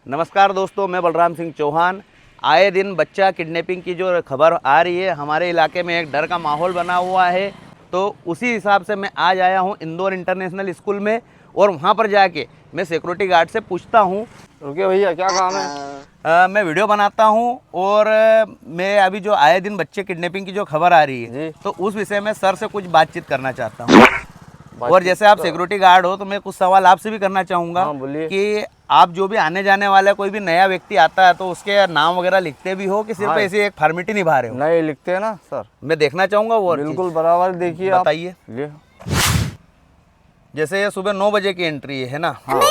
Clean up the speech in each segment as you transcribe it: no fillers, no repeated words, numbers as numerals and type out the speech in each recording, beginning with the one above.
नमस्कार दोस्तों, मैं बलराम सिंह चौहान। आए दिन बच्चा किडनैपिंग की जो खबर आ रही है, हमारे इलाके में एक डर का माहौल बना हुआ है। तो उसी हिसाब से मैं आज आया हूं इंदौर इंटरनेशनल स्कूल में, और वहां पर जाके मैं सिक्योरिटी गार्ड से पूछता हूं। रुके भैया, क्या काम है? मैं वीडियो बनाता हूं, और मैं अभी जो आए दिन बच्चे किडनैपिंग की जो खबर आ रही है, जी। तो उस विषय में सर से कुछ बातचीत करना चाहता हूँ। और जैसे आप सिक्योरिटी गार्ड हो, तो मैं कुछ सवाल आपसे भी करना चाहूँगा। हाँ, बोलिए। कि आप जो भी आने जाने वाला कोई भी नया व्यक्ति आता है, तो उसके नाम वगैरह लिखते भी हो कि सिर्फ हाँ। ऐसे एक फॉर्मेलिटी निभा रहे हो? नहीं लिखते हैं ना सर। मैं देखना चाहूँगा वो और बिल्कुल चीज़। बराबर, देखिए आप। बताइए। ये जैसे ये सुबह 9 बजे की एंट्री है ना? हाँ।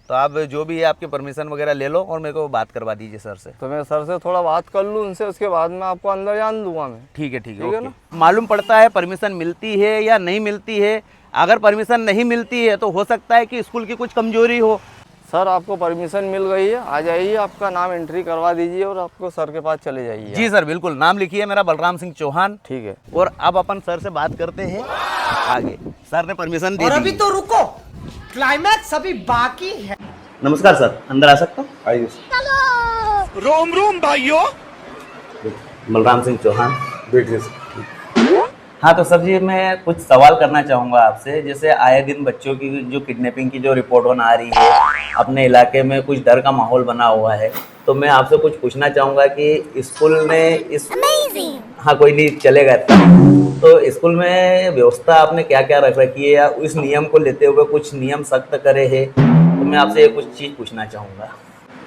तो आप जो भी है आपके परमिशन वगैरह ले लो, और मेरे को बात करवा दीजिए सर से। तो मैं सर से थोड़ा बात कर लूँ उनसे, उसके बाद में आपको अंदर जान दूंगा मैं। ठीक है, ठीक है, ठीक है ओके। ना? मालूम पड़ता है परमिशन मिलती है या नहीं मिलती है। अगर परमिशन नहीं मिलती है, तो हो सकता है कि स्कूल की कुछ कमजोरी हो। सर आपको परमिशन मिल गई है, आ जाइए, आपका नाम एंट्री करवा दीजिए और आपको सर के पास चले जाइए। जी सर, बिल्कुल। नाम लिखिए मेरा बलराम सिंह चौहान। ठीक है। और अब अपन सर से बात करते हैं आगे। सर ने परमिशन दी और दी अभी है। तो रुको, क्लाइमैक्स अभी बाकी है। नमस्कार सर, अंदर आ सकता हूँ? आइए। रोम रोम भाइयों। बलराम सिंह चौहान। बैठिए। हाँ, तो सर जी, मैं कुछ सवाल करना चाहूँगा आपसे। जैसे आए दिन बच्चों की जो किडनैपिंग की जो रिपोर्ट होना आ रही है, अपने इलाके में कुछ डर का माहौल बना हुआ है। तो मैं आपसे कुछ पूछना चाहूँगा कि स्कूल ने इस हाँ, कोई नहीं, चलेगा इतना। तो स्कूल में व्यवस्था आपने क्या क्या रख रखी है, या इस नियम को लेते हुए कुछ नियम सख्त करे है? तो मैं आपसे कुछ चीज़ पूछना चाहूँगा।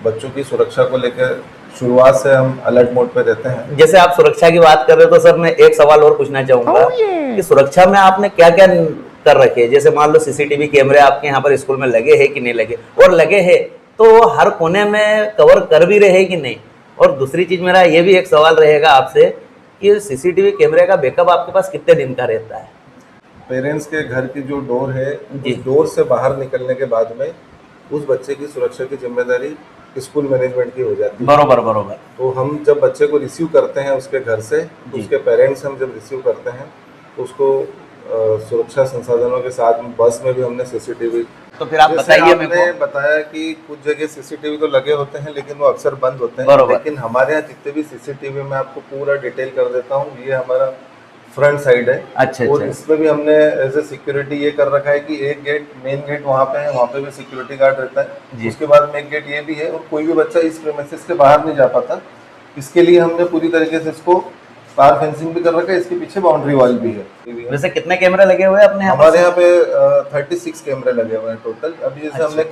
बच्चों की सुरक्षा को लेकर शुरुआत से हम अलर्ट मोड पे रहते हैं। जैसे आप सुरक्षा की बात कर रहे हो, तो सर मैं एक सवाल और पूछना चाहूँगा कि सुरक्षा में आपने क्या क्या कर रखे है? जैसे मान लो सीसीटीवी कैमरे आपके यहाँ पर स्कूल में लगे हैं कि नहीं लगे, और लगे हैं तो हर कोने में कवर कर भी रहे हैं कि नहीं? और दूसरी चीज़, मेरा ये भी एक सवाल रहेगा आपसे कि सीसीटीवी कैमरे का बैकअप आपके पास कितने दिन का रहता है? पेरेंट्स के घर की जो डोर है, जी। उस डोर से बाहर निकलने के बाद में उस बच्चे की सुरक्षा की जिम्मेदारी स्कूल मैनेजमेंट की हो जाती है। बरोबर बरोबर। तो हम जब बच्चे को रिसीव करते हैं उसके घर से, तो जी। उसके पेरेंट्स हम जब रिसीव करते हैं, तो उसको सुरक्षा संसाधनों के साथ बस में भी हमने सीसीटीवी। तो फिर आप जैसे बताइए मेरे आपने को। बताया कि कुछ जगह सीसीटीवी तो लगे होते हैं, लेकिन वो अक्सर बंद होते हैं। बरोबर। लेकिन हमारे यहाँ जितने भी सीसीटीवी, मैं आपको पूरा डिटेल कर देता हूँ। ये हमारा फ्रंट साइड है। अच्छा, और अच्छा। इसमें भी हमने एज ए सिक्योरिटी ये कर रखा है कि एक गेट, मेन गेट वहाँ पे है, वहाँ पे भी सिक्योरिटी गार्ड रहता जी। है। उसके बाद में एक गेट ये भी है, और कोई भी बच्चा इस प्रेमिसेस से बाहर नहीं जा पाता। इसके लिए हमने पूरी तरीके से इसको तार फेंसिंग भी कर रखा है। इसके पीछे बाउंड्री वॉल भी है। वैसे कितने कैमरे लगे हुए हैं अपने यहाँ पर? हमारे यहाँ पे 36 कैमरे लगे हुए हैं टोटल। अभी जैसे अच्छा। हमने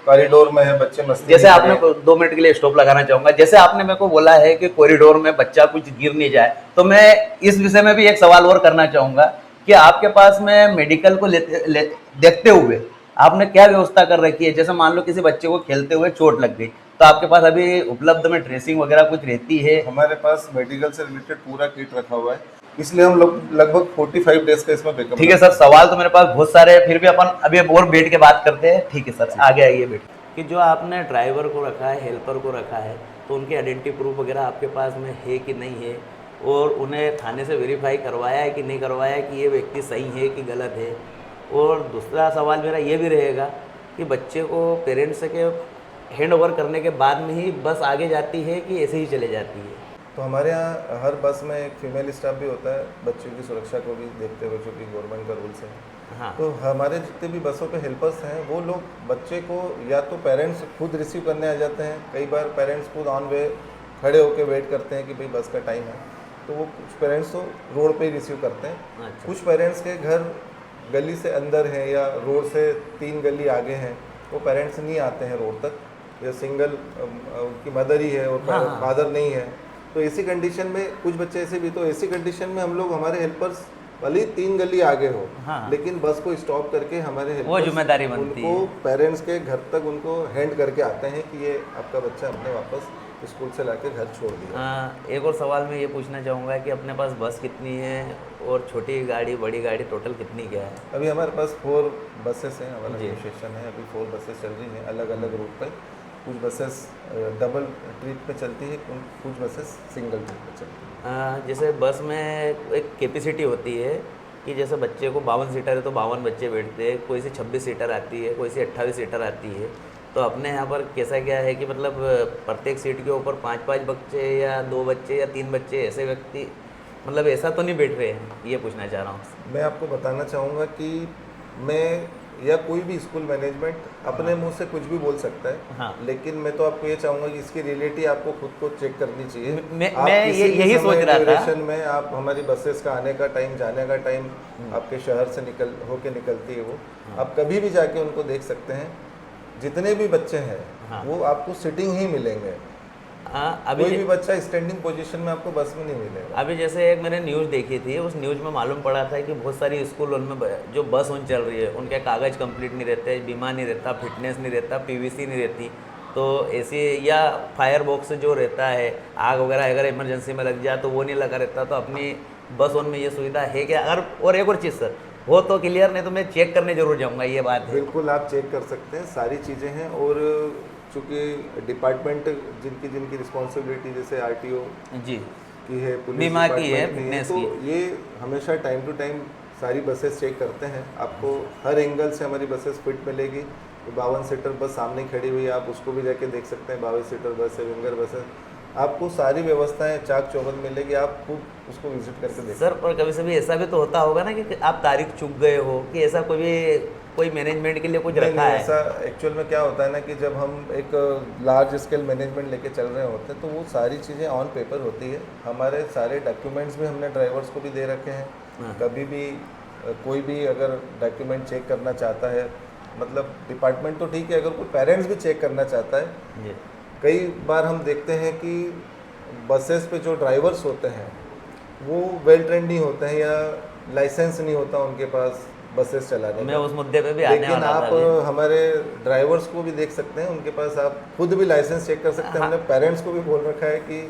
कॉरिडोर में है, बच्चे मस्ती जैसे नहीं आपने कर रहे हैं। 2 मिनट के लिए स्टॉप लगाना चाहूंगा। जैसे आपने मेरे को बोला है कि कॉरिडोर में बच्चा कुछ गिर नहीं जाए, तो मैं इस विषय में भी एक सवाल और करना चाहूंगा कि आपके पास में मेडिकल को देखते हुए आपने क्या व्यवस्था कर रखी है? जैसे मान लो किसी बच्चे को खेलते हुए चोट लग गई, तो आपके पास अभी उपलब्ध में ड्रेसिंग वगैरह कुछ रहती है? हमारे पास मेडिकल से रिलेटेड पूरा किट रखा हुआ है, इसलिए हम लोग लगभग 45 डेज का इसमें बैकअप। ठीक है सर, सवाल तो मेरे पास बहुत सारे हैं, फिर भी अपन अभी और बैठ के बात करते हैं। ठीक है सर, आगे आइए बैठ। कि जो आपने ड्राइवर को रखा है, हेल्पर को रखा है, तो उनके आइडेंटिटी प्रूफ वगैरह आपके पास में है कि नहीं है? और उन्हें थाने से वेरीफाई करवाया है कि नहीं करवाया है कि ये व्यक्ति सही है कि गलत है? और दूसरा सवाल मेरा ये भी रहेगा कि बच्चे को पेरेंट्स के हैंड ओवर करने के बाद में ही बस आगे जाती है कि ऐसे ही चले जाती है? तो हमारे यहाँ हर बस में एक फीमेल स्टाफ भी होता है, बच्चों की सुरक्षा को भी देखते हुए, क्योंकि गवर्नमेंट का रूल्स है। हाँ। तो हमारे जितने भी बसों पे हेल्पर्स हैं, वो लोग बच्चे को या तो पेरेंट्स खुद रिसीव करने आ जाते हैं, कई बार पेरेंट्स खुद ऑन वे खड़े होकर वेट करते हैं कि भाई बस का टाइम है, तो वो कुछ पेरेंट्स तो रोड पे ही रिसीव करते हैं। अच्छा। कुछ पेरेंट्स के घर गली से अंदर है या रोड से 3 गली आगे हैं, वो पेरेंट्स नहीं आते हैं रोड तक, या सिंगल उनकी मदर ही है और हाँ। फादर नहीं है। तो ऐसी कंडीशन में कुछ बच्चे ऐसे भी, तो ऐसी कंडीशन में हम लोग, हमारे हेल्पर्स भले ही 3 गली आगे हो, हाँ। लेकिन बस को स्टॉप करके हमारे वो हेल्पर्स जिम्मेदारी बनती उनको है। पेरेंट्स के घर तक उनको हैंड करके आते हैं कि ये आपका बच्चा हमने वापस स्कूल से लाके घर छोड़ दिया। एक और सवाल मैं ये पूछना चाहूँगा कि अपने पास बस कितनी है, और छोटी गाड़ी बड़ी गाड़ी टोटल कितनी क्या है? अभी हमारे पास 4 बसेस हैं, हमारा जी। एसोसिएशन है, अभी 4 बसेस चल रही हैं अलग अलग रूट पर। कुछ बसेस डबल ट्रिप पे चलती है, कुछ बसेस सिंगल ट्रिप पे चलती है। जैसे बस में एक कैपेसिटी होती है कि जैसे बच्चे को 52 सीटर है तो 52 बच्चे बैठते हैं, कोई सी 26 सीटर आती है, कोई सी 28 सीटर आती है। तो अपने यहाँ पर कैसा क्या है कि मतलब प्रत्येक सीट के ऊपर 5-5 बच्चे या 2 बच्चे या 3 बच्चे ऐसे व्यक्ति मतलब ऐसा तो नहीं बैठ रहे हैं, ये पूछना चाह रहा हूँ। मैं आपको बताना चाहूँगा कि मैं या कोई भी स्कूल मैनेजमेंट अपने मुंह से कुछ भी बोल सकता है, हाँ। लेकिन मैं तो आपको ये चाहूँगा कि इसकी रियलिटी आपको खुद को चेक करनी चाहिए। मैं यही सोच रहा था। ड्यूरेशन में आप हमारी बसेस का आने का टाइम, जाने का टाइम आपके शहर से निकलती है वो, आप कभी भी जाके उनको देख सकते हैं। जितने भी बच्चे हैं हाँ। वो आपको सिटिंग ही मिलेंगे, अभी कोई भी बच्चा स्टैंडिंग पोजीशन में आपको बस में नहीं मिलेगा। अभी जैसे एक मैंने न्यूज़ देखी थी, उस न्यूज़ में मालूम पड़ा था कि बहुत सारी स्कूल उनमें जो बस उन चल रही है उनके कागज़ कंप्लीट नहीं रहते, बीमा नहीं रहता, फिटनेस नहीं रहता, पीवीसी नहीं रहती, तो ऐसी या फायर बॉक्स जो रहता है, आग वगैरह अगर इमरजेंसी में लग जाए तो वो नहीं लगा रहता। तो अपनी बस उनमें ये सुविधा है क्या? अगर और एक और चीज़ सर हो तो क्लियर, नहीं तो मैं चेक करने जरूर जाऊँगा, ये बात है। बिल्कुल आप चेक कर सकते हैं, सारी चीज़ें हैं। और चूँकि डिपार्टमेंट जिनकी रिस्पॉन्सिबिलिटी जैसे आरटीओ जी की है, पुलिस बीमा की है, डिपार्टमेंट फिटनेस तो की। ये हमेशा टाइम टू टाइम सारी बसेस चेक करते हैं। आपको हर एंगल से हमारी बसेस फिट मिलेगी। 52 सीटर बस सामने खड़ी हुई है, आप उसको भी जाके देख सकते हैं। 22 सीटर बस है, विंगर बस है, आपको सारी व्यवस्थाएं चाक चौबंद मिलेगी, आप खूब उसको विजिट करके देख सर पर कभी कभी ऐसा भी तो होता होगा ना कि आप तारीख चूक गए हो, कि ऐसा कोई मैनेजमेंट के लिए कुछ नहीं, रखा नहीं, है? ऐसा एक्चुअल में क्या होता है ना कि जब हम एक लार्ज स्केल मैनेजमेंट लेके चल रहे होते हैं तो वो सारी चीज़ें ऑन पेपर होती है। हमारे सारे डॉक्यूमेंट्स भी हमने ड्राइवर्स को भी दे रखे हैं। कभी भी कोई भी अगर डॉक्यूमेंट चेक करना चाहता है, मतलब डिपार्टमेंट तो ठीक है, अगर कोई पेरेंट्स भी चेक करना चाहता है, जी कई बार हम देखते हैं कि बसेस पे जो ड्राइवर्स होते हैं वो वेल ट्रेंड नहीं होते हैं या लाइसेंस नहीं होता उनके पास बसेस चलाने मैं का। उस मुद्दे पे भी आने लेकिन वाला था आप अभी। हमारे ड्राइवर्स को भी देख सकते हैं, उनके पास आप खुद भी लाइसेंस चेक कर सकते हैं। हमने पेरेंट्स को भी बोल रखा है कि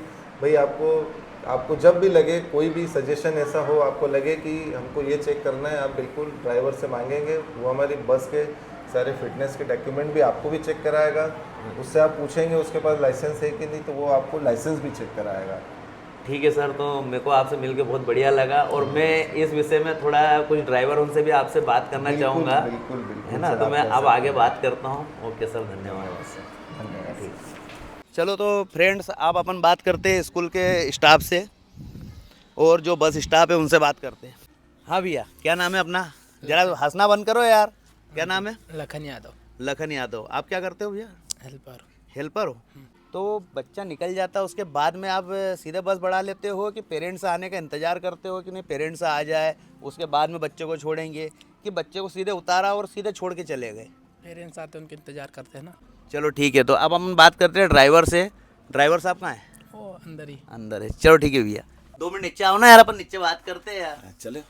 भाई आपको जब भी लगे, कोई भी सजेशन ऐसा हो, आपको लगे कि हमको ये चेक करना है, आप बिल्कुल ड्राइवर से मांगेंगे। वो हमारी बस के सारे फिटनेस के डॉक्यूमेंट भी आपको भी चेक कराएगा। उससे आप पूछेंगे उसके पास लाइसेंस है कि नहीं, तो वो आपको लाइसेंस भी चेक कराएगा। ठीक है सर, तो मेरे को आपसे मिलकर बहुत बढ़िया लगा, और मैं इस विषय में थोड़ा कुछ ड्राइवर उनसे भी आपसे बात करना बिल्कुल, चाहूँगा, बिल्कुल, बिल्कुल, है ना? सर, तो आप मैं कर अब सकते आगे हैं। बात करता हूँ। ओके सर, धन्यवाद। धन्यवाद। ठीक। चलो तो फ्रेंड्स, अब अपन बात करते हैं स्कूल के स्टाफ से, और जो बस स्टाफ है उनसे बात करते हैं। हाँ भैया, क्या नाम है अपना? जरा हंसना बंद करो यार। क्या नाम है? लखन यादव। लखन यादव। आप क्या करते हो भैया? हेल्पर। हेल्पर हो? तो बच्चा निकल जाता है, उसके बाद में आप सीधे बस बढ़ा लेते हो कि पेरेंट्स आने का इंतज़ार करते हो कि नहीं पेरेंट्स आ जाए उसके बाद में बच्चे को छोड़ेंगे, कि बच्चे को सीधे उतारा और सीधे छोड़ के चले गए? पेरेंट्स आते हैं, उनके इंतजार करते हैं ना। चलो ठीक है, तो अब हम बात करते हैं ड्राइवर से। ड्राइवर साहब कहाँ हैं? वो अंदर ही। अंदर है। चलो ठीक है भैया, 2 मिनट नीचे आओ ना यार, अपन नीचे बात करते हैं यार। चले।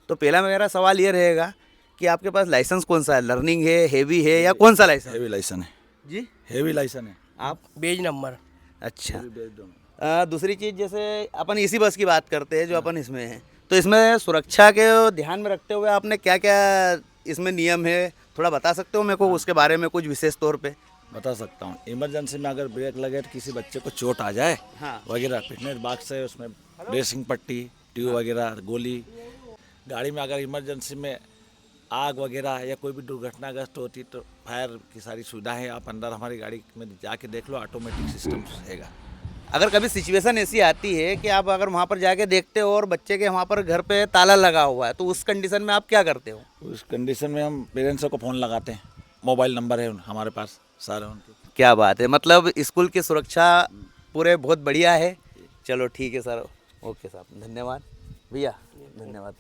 तो पहला मेरा सवाल ये रहेगा कि आपके पास लाइसेंस कौन सा है? लर्निंग है, हेवी है, या कौन सा लाइसेंस? हेवी लाइसन है। जी हेवी लाइसन है। आप? Badge number. अच्छा। दूसरी चीज़, जैसे अपन इसी बस की बात करते हैं जो अपन इसमें हैं, तो इसमें सुरक्षा के ध्यान में रखते हुए आपने क्या क्या इसमें नियम है, थोड़ा बता सकते हो मेरे को उसके बारे में कुछ विशेष तौर पे? बता सकता हूँ। इमरजेंसी में अगर ब्रेक लगे तो किसी बच्चे को चोट आ जाए हाँ। वगैरह, फिटनेस बॉक्स है, उसमें ड्रेसिंग पट्टी, ट्यूब वगैरह, गोली। गाड़ी में अगर इमरजेंसी में आग वगैरह या कोई भी दुर्घटनाग्रस्त होती तो फायर की सारी सुविधाएं हैं। आप अंदर हमारी गाड़ी में जाके देख लो, ऑटोमेटिक सिस्टम रहेगा। अगर कभी सिचुएशन ऐसी आती है कि आप अगर वहाँ पर जाके देखते हो और बच्चे के वहाँ पर घर पे ताला लगा हुआ है, तो उस कंडीशन में आप क्या करते हो? उस कंडीशन में हम पेरेंट्स को फ़ोन लगाते हैं, मोबाइल नंबर है हमारे पास सारे उनके। क्या बात है, मतलब स्कूल की सुरक्षा पूरे बहुत बढ़िया है। चलो ठीक है सर, ओके साहब, धन्यवाद भैया, धन्यवाद।